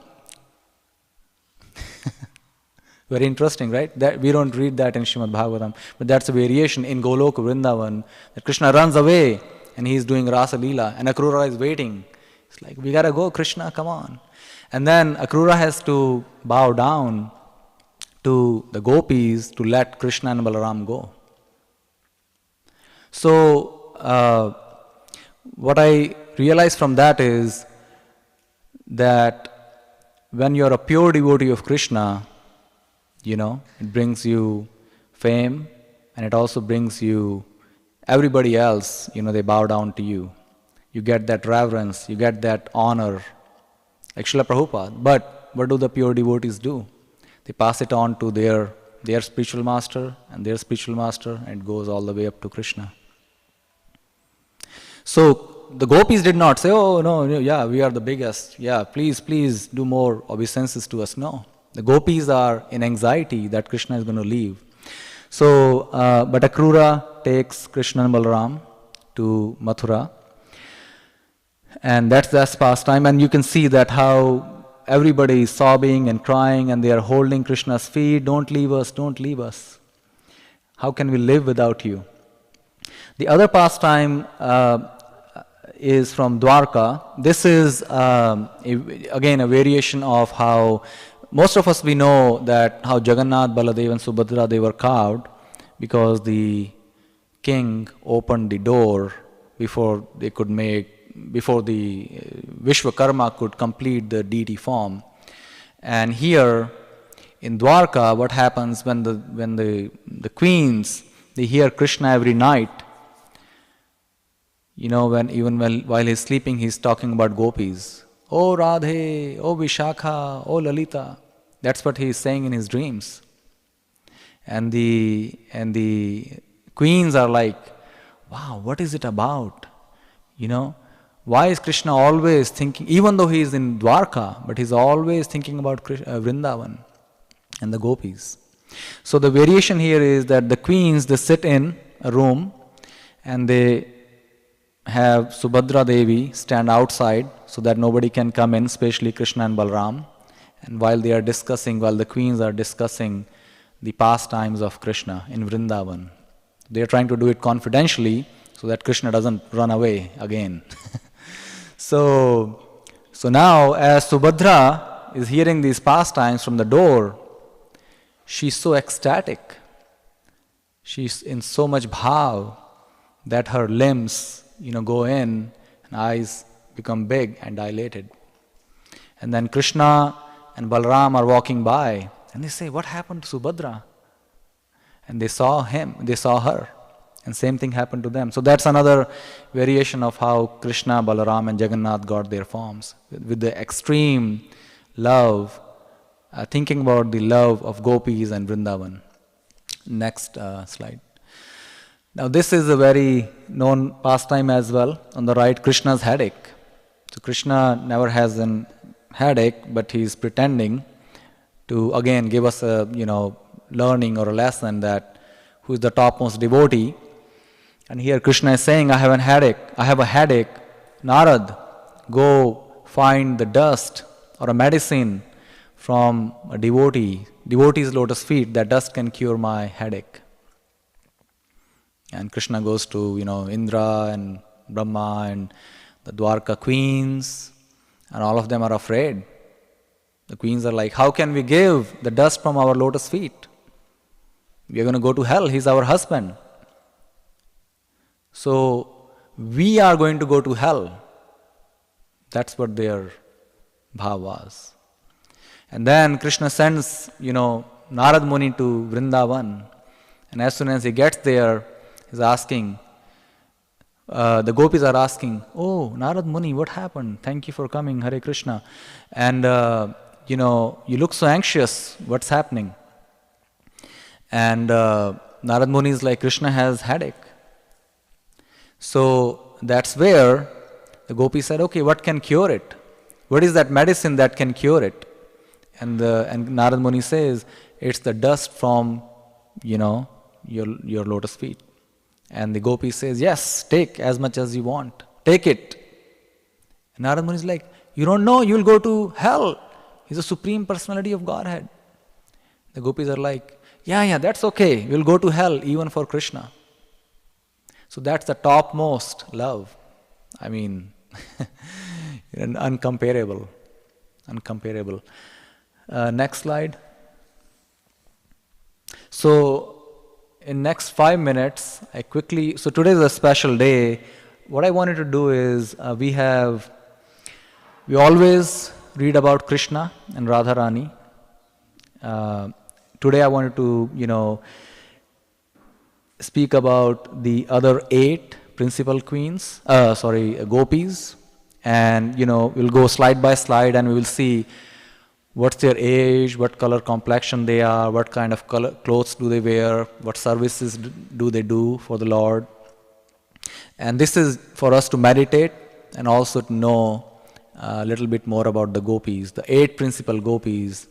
Very interesting, right? That we don't read that in Srimad Bhagavatam, but that's a variation in Goloka Vrindavan, that Krishna runs away and he's doing Rasa Leela and Akrura is waiting. It's like, we gotta go, Krishna, come on. And then Akrura has to bow down to the gopis to let Krishna and Balaram go. So, what I realize from that is that when you're a pure devotee of Krishna, it brings you fame, and it also brings you everybody else, they bow down to you. You get that reverence, you get that honor, like Srila Prabhupada. But what do the pure devotees do? They pass it on to their spiritual master and their spiritual master, and it goes all the way up to Krishna. So the gopis did not say, oh no, yeah, we are the biggest, yeah, please do more obeisances to us. No. The gopis are in anxiety that Krishna is going to leave. So, but Akrura takes Krishna and Balaram to Mathura, and that's pastime. And you can see that how everybody is sobbing and crying, and they are holding Krishna's feet. Don't leave us, don't leave us. How can we live without you? The other pastime is from Dwarka. This is again a variation of how most of us, we know that how Jagannath, Baladev and Subhadra, they were carved because the king opened the door before the Vishwakarma could complete the deity form. And here in Dwarka, what happens when the queens, they hear Krishna every night, while he's sleeping, he's talking about gopis. Oh Radhe, oh Vishakha, oh Lalita. That's what he is saying in his dreams. And the queens are like, wow, what is it about? Why is Krishna always thinking, even though he is in Dwarka, but he's always thinking about Vrindavan and the gopis. So the variation here is that the queens, they sit in a room and they have Subhadra Devi stand outside so that nobody can come in, especially Krishna and Balaram. And while the queens are discussing the pastimes of Krishna in Vrindavan, they are trying to do it confidentially so that Krishna doesn't run away again. So now as Subhadra is hearing these pastimes from the door, she's so ecstatic. She's in so much bhav that her limbs go in and eyes become big and dilated. And then Krishna and Balaram are walking by and they say, what happened to Subhadra? And they saw her, and same thing happened to them. So that's another variation of how Krishna, Balaram and Jagannath got their forms, with the extreme love, thinking about the love of gopis and Vrindavan. Next slide. Now this is a very known pastime as well. On the right, Krishna's headache. So Krishna never has an headache, but he is pretending to again give us a learning or a lesson that who is the topmost devotee. And here Krishna is saying, I have a headache. Narad, go find the dust or a medicine from a devotee's lotus feet. That dust can cure my headache. And Krishna goes to, Indra and Brahma and the Dwarka queens, and all of them are afraid. The queens are like, how can we give the dust from our lotus feet? We are going to go to hell. He's our husband. So we are going to go to hell. That's what their bhav was. And then Krishna sends, Narad Muni to Vrindavan. And as soon as he gets there, he's asking, the gopis are asking, oh, Narad Muni, what happened? Thank you for coming, Hare Krishna. And, you look so anxious. What's happening? And Narad Muni is like, Krishna has headache. So that's where the gopis said, okay, what can cure it? What is that medicine that can cure it? And Narad Muni says, it's the dust from, your lotus feet. And the gopi says, yes, take as much as you want. Take it. And Narad Muni is like, you don't know, you'll go to hell. He's the Supreme Personality of Godhead. The gopis are like, yeah, that's okay. We'll go to hell even for Krishna. So that's the topmost love. I mean, uncomparable. Uncomparable. Next slide. So, in next 5 minutes, so today is a special day. What I wanted to do is, we always read about Krishna and Radharani. Today I wanted to, speak about the other 8 principal queens, gopis. And, we'll go slide by slide and we will see what's their age, what color complexion they are, what kind of clothes do they wear, what services do they do for the Lord. And this is for us to meditate and also to know a little bit more about the gopis, the 8 principal gopis,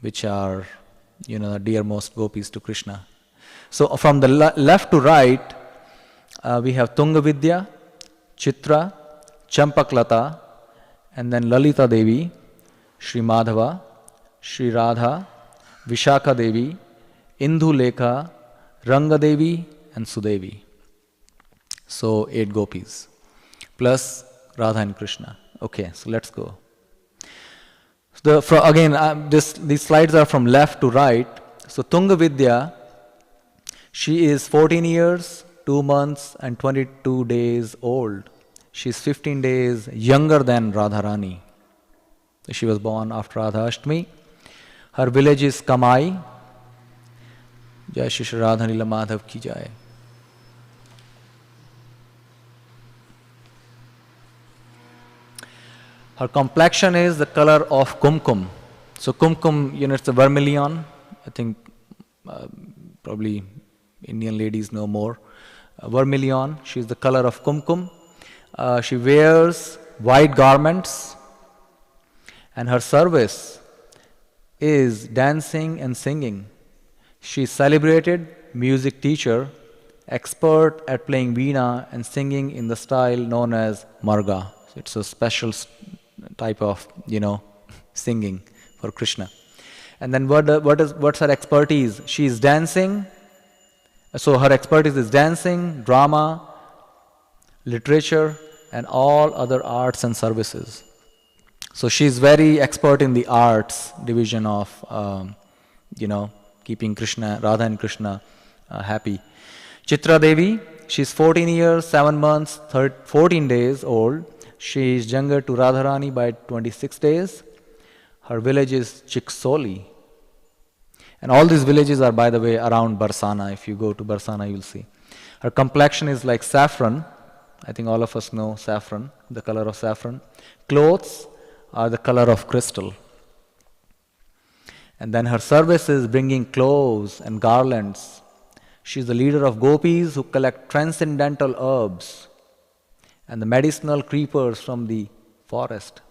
which are, the dearmost gopis to Krishna. So from the left to right, we have Tungavidya, Chitra, Champaklata, and then Lalita Devi, Sri Madhava, Sri Radha, Vishakha Devi, Indhu Lekha, Ranga Devi, and Sudevi. So 8 gopis, plus Radha and Krishna. Okay, so let's go. These slides are from left to right. So Tungavidya, she is 14 years, 2 months, and 22 days old. She is 15 days younger than Radharani. She was born after Radha Ashtami. Her village is Kamai. Jai Shri Radha Nila Madhav ki jai. Her complexion is the color of kumkum. So kumkum, it's a vermilion. I think probably Indian ladies know more. Vermilion, she's the color of kumkum. She wears white garments. And her service is dancing and singing. She is celebrated music teacher, expert at playing veena and singing in the style known as marga. So it's a special type of, singing for Krishna. And then what's her expertise? She is dancing. So her expertise is dancing, drama, literature, and all other arts and services. So she's very expert in the arts division of, keeping Krishna, Radha and Krishna happy. Chitra Devi, she's 14 years, 7 months, 14 days old. She is younger to Radharani by 26 days. Her village is Chiksoli. And all these villages are, by the way, around Barsana. If you go to Barsana, you'll see. Her complexion is like saffron. I think all of us know saffron, the color of saffron. Clothes are the color of crystal. And then her service is bringing cloves and garlands. She's the leader of gopis who collect transcendental herbs and the medicinal creepers from the forest.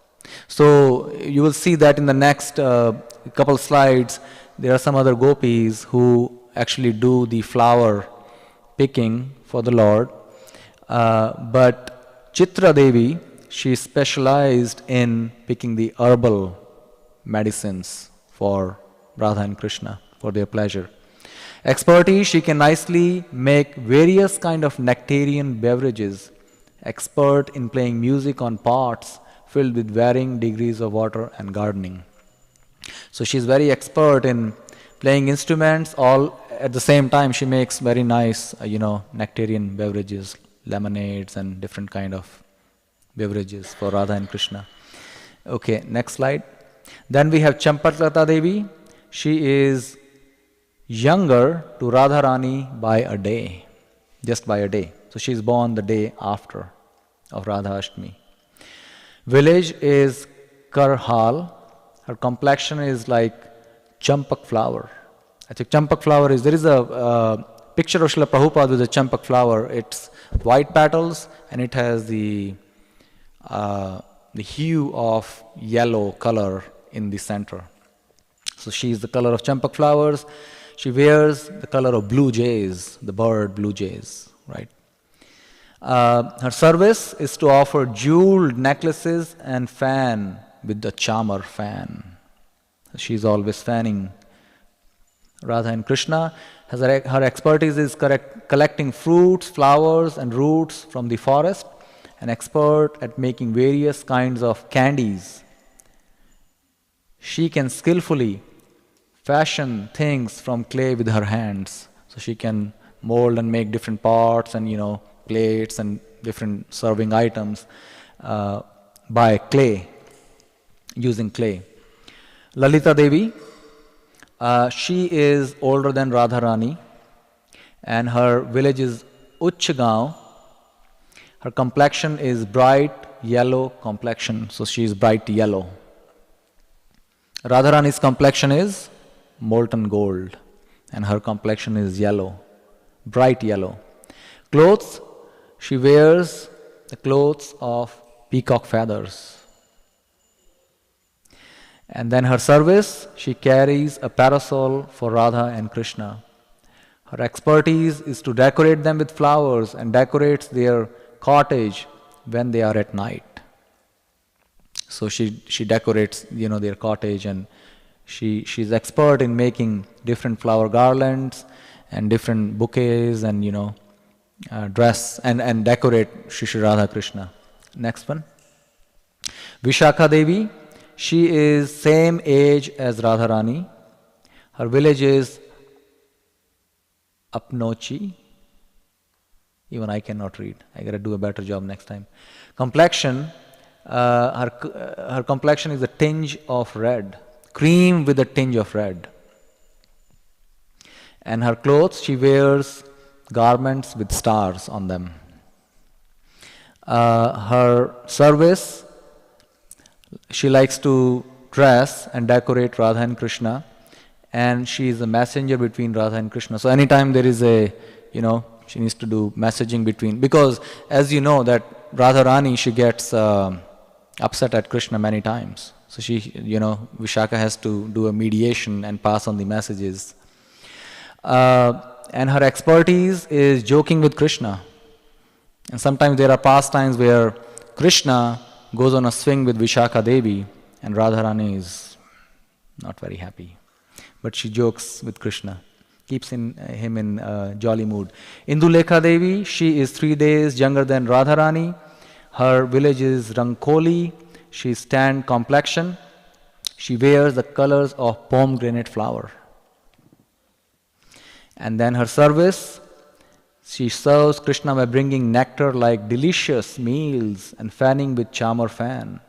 So you will see that in the next couple slides, there are some other gopis who actually do the flower picking for the Lord. But Chitra Devi, she specialized in picking the herbal medicines for Radha and Krishna for their pleasure. Expertise, she can nicely make various kind of nectarian beverages. Expert in playing music on pots filled with varying degrees of water and gardening. So she's very expert in playing instruments. All at the same time, she makes very nice, nectarian beverages, lemonades and different kind of beverages for Radha and Krishna. Okay, next slide. Then we have Champaklata Devi. She is younger to Radharani by a day, just by a day. So she is born the day after of Radha Ashtami. Village is Karhal. Her complexion is like champak flower. I think champak flower is, there is a picture of Srila Prabhupada with a champak flower. It's white petals and it has the hue of yellow color in the center. So she is the color of champak flowers. She wears the color of blue jays, the bird blue jays, right? Her service is to offer jeweled necklaces and fan with the chamar fan. She's always fanning Radha and Krishna. Her expertise is collecting fruits, flowers, and roots from the forest, an expert at making various kinds of candies. She can skillfully fashion things from clay with her hands. So she can mold and make different pots and plates and different serving items by clay, using clay. Lalita Devi, she is older than Radharani, and her village is Uchgaon. Her complexion is bright yellow complexion, so she is bright yellow. Radharani's complexion is molten gold, and her complexion is yellow, bright yellow. Clothes, she wears the clothes of peacock feathers. And then her service, she carries a parasol for Radha and Krishna. Her expertise is to decorate them with flowers and decorates their cottage when they are at night. So she decorates their cottage, and she's expert in making different flower garlands and different bouquets and dress and decorate Shri Radha Krishna. Next one. Vishakha Devi, she is same age as Radharani. Her village is Apnochi. Even I cannot read. I gotta do a better job next time. Complexion, her complexion is a tinge of red, cream with a tinge of red. And her clothes, she wears garments with stars on them. Her service, she likes to dress and decorate Radha and Krishna, and she is a messenger between Radha and Krishna. So anytime there is she needs to do messaging between, because as you know that Radharani, she gets upset at Krishna many times. So she, Vishakha has to do a mediation and pass on the messages. And her expertise is joking with Krishna. And sometimes there are pastimes where Krishna goes on a swing with Vishakha Devi, and Radharani is not very happy. But she jokes with Krishna, keeps him in a jolly mood. Indulekha Devi, she is 3 days younger than Radharani. Her village is Rangkoli. She is tan complexion. She wears the colors of pomegranate flower. And then her service, she serves Krishna by bringing nectar like delicious meals and fanning with chamar fan.